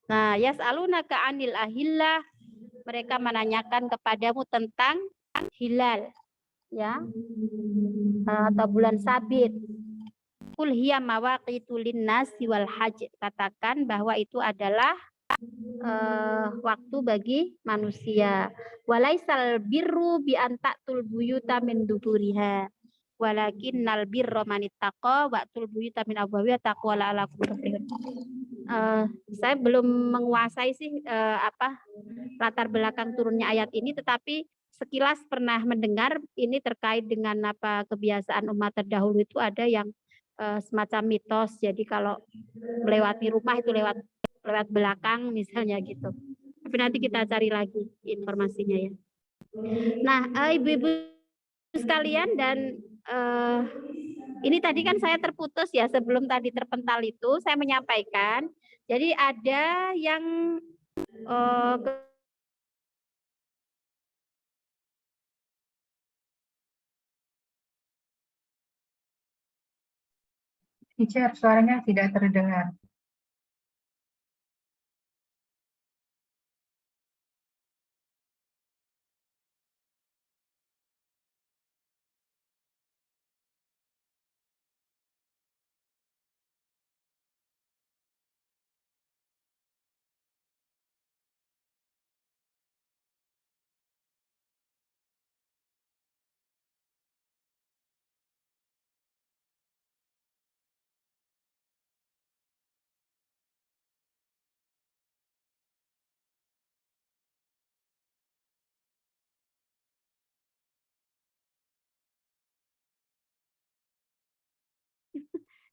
Nah, yas'alunaka anil ahillah. Mereka menanyakan kepadamu tentang hilal, ya, atau bulan sabit. Qul hiya mawaqitu linnasi wal hajj. Katakan bahwa itu adalah waktu bagi manusia. Walaisal birru bi antatul buyuta min duburiha. Walakinnal birra manittaqa waqtul buyuta min abwabiha taqwa la'allakum tuflihun. Saya belum menguasai sih latar belakang turunnya ayat ini, tetapi sekilas pernah mendengar ini terkait dengan apa kebiasaan umat terdahulu itu ada yang semacam mitos. Jadi kalau melewati rumah itu lewat belakang misalnya gitu. Tapi nanti kita cari lagi informasinya ya. Nah, ibu-ibu sekalian dan ini tadi kan saya terputus ya sebelum tadi terpental itu saya menyampaikan. Jadi ada yang Teacher, suaranya tidak terdengar.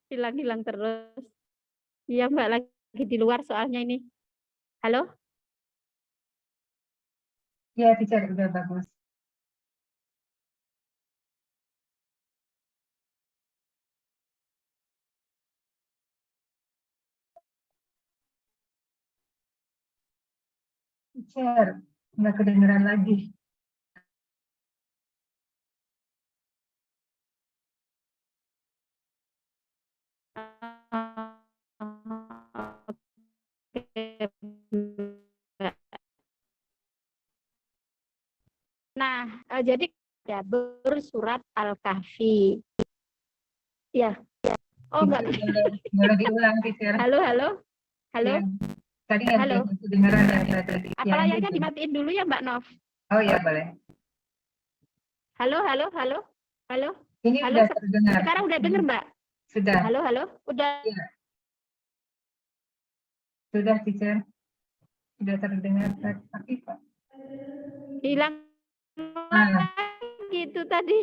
hilang-hilang terus. Iya Mbak, lagi di luar soalnya ini. Halo? Ya, teacher, udah bagus. Teacher, nggak kedengeran lagi. Nah, jadi ada bersurat Al-Kahfi. Ya. Oh enggak. Boleh diulang, teacher. Halo, halo. Halo. Ya. Tadi nggak Halo. kedengeran ya tadi. Apa layarnya dimatiin dulu ya Mbak Nov? Oh ya, boleh. Halo, halo, halo. Halo. Ini Halo, udah terdengar. sekarang udah dengar Mbak? Sudah. Halo, halo. Udah. Ya. Sudah, teacher. Sudah terdengar. Tapi Pak. Hilang gitu tadi.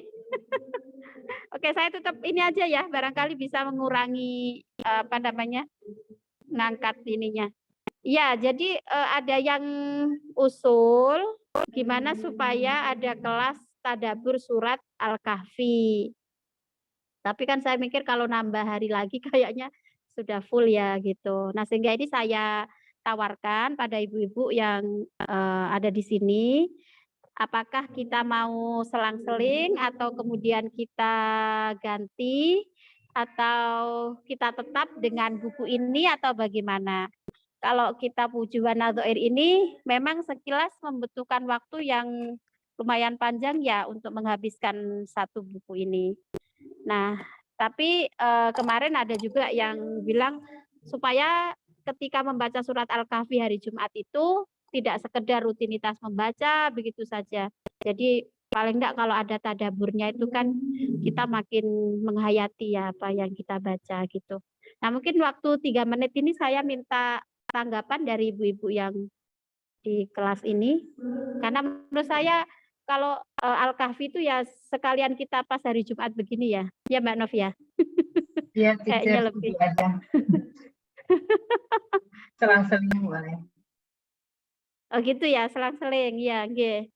Oke, saya tutup ini aja ya. Barangkali bisa mengurangi ngangkat ininya. Ya, jadi ada yang usul gimana supaya ada kelas tadabbur surat Al-Kahfi. Tapi kan saya mikir kalau nambah hari lagi kayaknya sudah full ya gitu. Nah, sehingga ini saya tawarkan pada ibu-ibu yang ada di sini, apakah kita mau selang-seling atau kemudian kita ganti atau kita tetap dengan buku ini atau bagaimana? Kalau kita Pujuan Nadhair ini memang sekilas membutuhkan waktu yang lumayan panjang ya untuk menghabiskan satu buku ini. Nah, tapi kemarin ada juga yang bilang supaya ketika membaca surat Al-Kahfi hari Jumat itu tidak sekedar rutinitas membaca begitu saja. Jadi paling enggak kalau ada tadaburnya itu kan kita makin menghayati ya apa yang kita baca gitu. Nah, mungkin waktu 3 menit ini saya minta tanggapan dari ibu-ibu yang di kelas ini. Karena menurut saya kalau Al-Kahfi itu ya sekalian kita pas hari Jumat begini ya. Ya Mbak Nov ya. Iya, Kayaknya teacher, lebih. setuju aja. Selang-seling boleh. Oh gitu ya, selang-seling ya, nggih.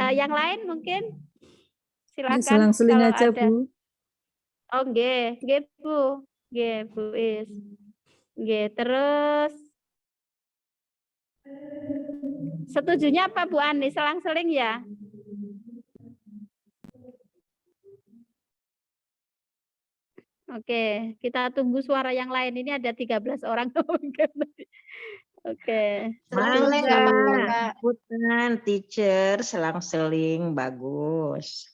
Yang lain mungkin silakan Selang-seling kalau aja, ada. Bu. Oh nggih, nggih Bu. Nggih, Bu Is. Nggih, terus setujunya apa Bu Ani? Selang-seling ya? Oke, kita tunggu suara yang lain. Ini ada 13 orang. Oke. Boleh Setuju, nggak? Kak. Ikutan, teacher, selang-seling, bagus.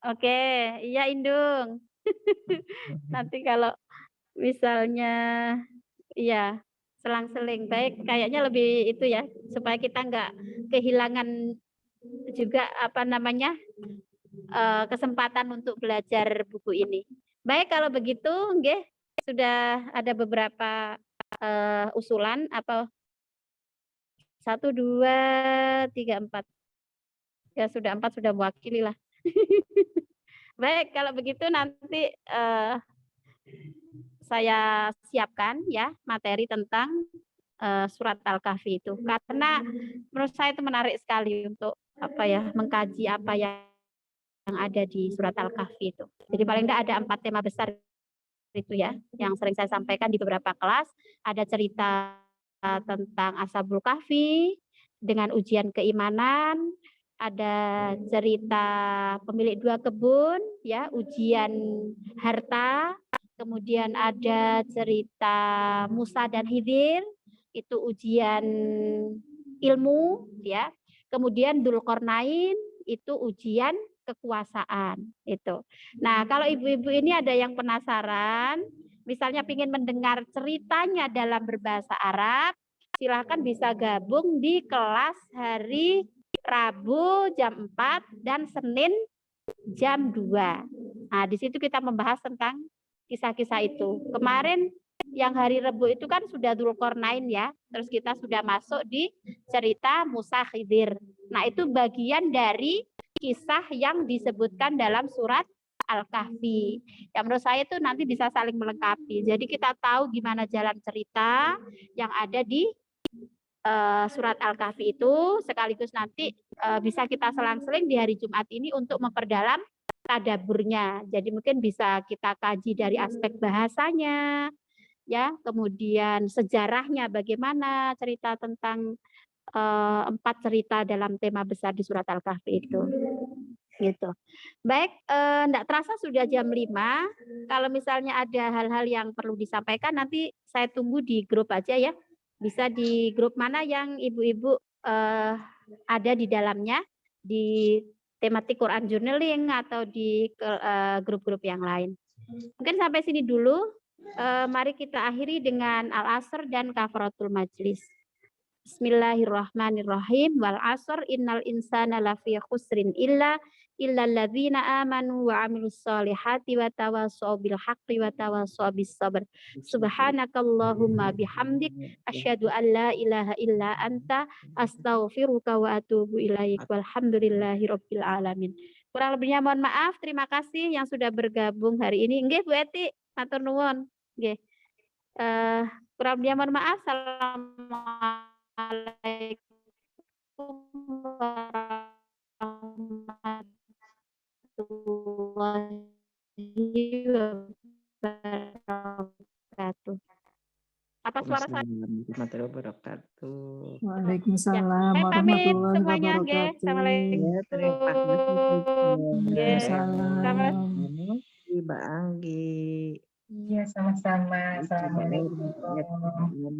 Oke, iya Indung. Nanti kalau misalnya iya selang-seling baik kayaknya lebih itu ya supaya kita nggak kehilangan juga apa namanya kesempatan untuk belajar buku ini. Baik kalau begitu, nggih sudah ada beberapa usulan apa 1, 2, 3, 4. Ya sudah 4 sudah mewakili lah. Baik kalau begitu nanti saya siapkan ya materi tentang surat Al-Kahfi itu karena menurut saya itu menarik sekali untuk apa ya mengkaji apa yang ada di surat Al-Kahfi itu. Jadi paling tidak ada 4 tema besar itu ya yang sering saya sampaikan di beberapa kelas. Ada cerita tentang Ashabul Kahfi dengan ujian keimanan, ada cerita pemilik 2 kebun ya, ujian harta, kemudian ada cerita Musa dan Khidir, itu ujian ilmu ya. Kemudian Dzulqarnain itu ujian kekuasaan itu. Nah, kalau ibu-ibu ini ada yang penasaran, misalnya ingin mendengar ceritanya dalam berbahasa Arab, silahkan bisa gabung di kelas hari Rabu jam 4 dan Senin jam 2. Nah, di situ kita membahas tentang kisah-kisah itu. Kemarin yang hari Rabu itu kan sudah Dzulqarnain ya, terus kita sudah masuk di cerita Musa Khidir. Nah, itu bagian dari kisah yang disebutkan dalam surat Al-Kahfi. Yang menurut saya itu nanti bisa saling melengkapi. Jadi kita tahu gimana jalan cerita yang ada di surat Al-Kahfi itu, sekaligus nanti bisa kita selang-seling di hari Jumat ini untuk memperdalam tadaburnya. Jadi mungkin bisa kita kaji dari aspek bahasanya, ya, kemudian sejarahnya bagaimana cerita tentang 4 cerita dalam tema besar di surat Al-Kahfi itu. Gitu. Baik, enggak terasa sudah jam 5. Kalau misalnya ada hal-hal yang perlu disampaikan nanti saya tunggu di grup aja ya. Bisa di grup mana yang ibu-ibu ada di dalamnya, di tematik Quran journaling atau di grup-grup yang lain. Mungkin sampai sini dulu. Mari kita akhiri dengan Al-Asr dan Kafaratul Majlis. Bismillahirrahmanirrahim. Wal asr innal insana lafi khusrin illal ladzina amanu wa amilus solihati wa tawassaw bil haqqi wa tawassaw bis sabr. Subhanakallahumma bihamdik asyhadu an la ilaha illa anta astaghfiruka wa atubu ilaik. Walhamdulillahi rabbil alamin. Kurang lebihnya mohon maaf. Terima kasih yang sudah bergabung hari ini. Nggih Bu Eti, matur nuwun. Nggih. Kurang lebihnya mohon maaf. Assalamualaikum warahmatullahi wabarakatuh. suara saya. warahmatullahi wabarakatuh. Waalaikumsalam Saya pamit warahmatullahi semuanya, nggih. wabarakatuh. Assalamualaikum. Ya, terima kasih. Nggih. Waalaikumsalam. Mbak Anggi. Iya, sama-sama. Assalamualaikum Assalamualaikum. warahmatullahi wabarakatuh.